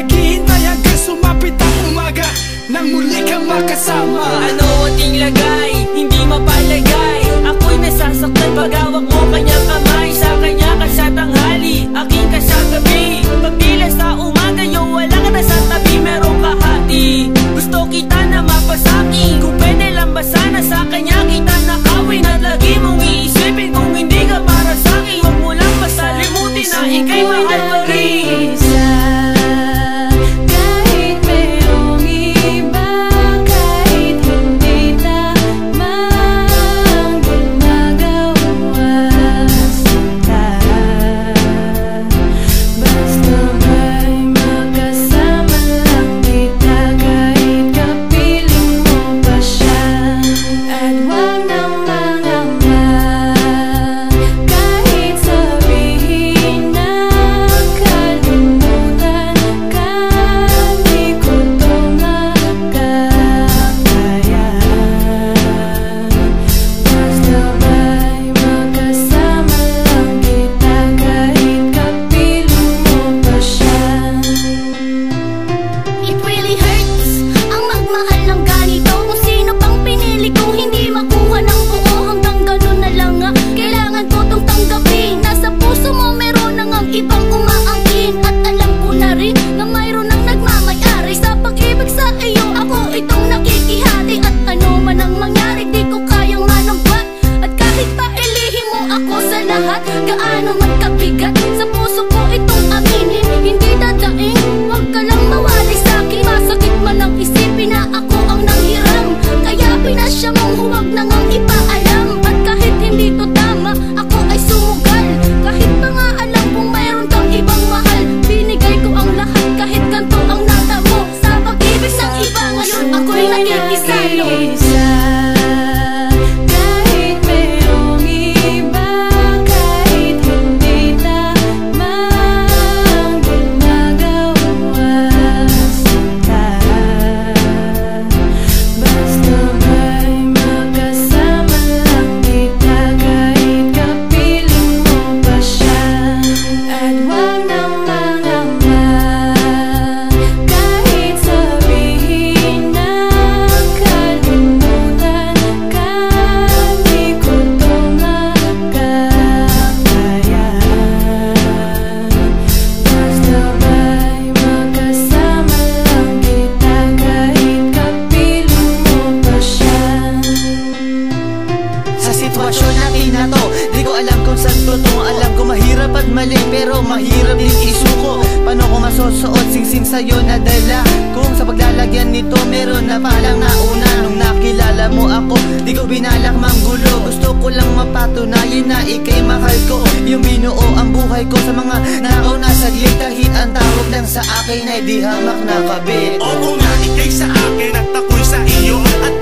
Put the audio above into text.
naghihintay hanggang sumapit ang umaga nang muli kang makasama. Ano ating lagay, hindi mapalagay. Ako'y nasasaktan pag hawak mo kanyang kamay. Sa kanya ka sa tanghali, aking ka sa gabi. Pagtila sa umaga, yo, wala ka na sa tabi. Merong kahati, gusto kita na mapasaki. Kung pwede lang ba sana sa kanya kita nakawin. At lagi mong iisipin kung hindi ka para sa'kin. Huwag mo lang pasalimutin na ika'y mahal pa rin. Gaano man kabigat sa puso ko itong aminin. Hindi dadaing, huwag ka lang mawalay sa'kin. Masakit man ang isipin na ako ang nanghiram. Kaya pinasya mong huwag na ngang ipaalam. At kahit hindi to tama, ako ay sumugal. Kahit pa nga alam kung mayroon kang ibang mahal, binigay ko ang lahat kahit ganito ang natamo. Sa pag-ibig ng iba ngayon ako'y nakikisalo. Sitwasyon natin na to, di ko alam kung saan totoo. Alam ko mahirap at mali, pero mahirap din isuko. Paano ko masusuot singsing sa'yo na dala? Kung sa paglalagyan nito meron na palang nauna. Nung nakilala mo ako, di ko binalak manggulo. Gusto ko lang mapatunayan na ika'y mahal ko. Yung binuo ang buhay ko sa mga nakaw na saglit. Kahit ang tawag lang sa akin ay di hamak na kabit. Oo nga, ika'y sa akin at ako'y sa iyo. At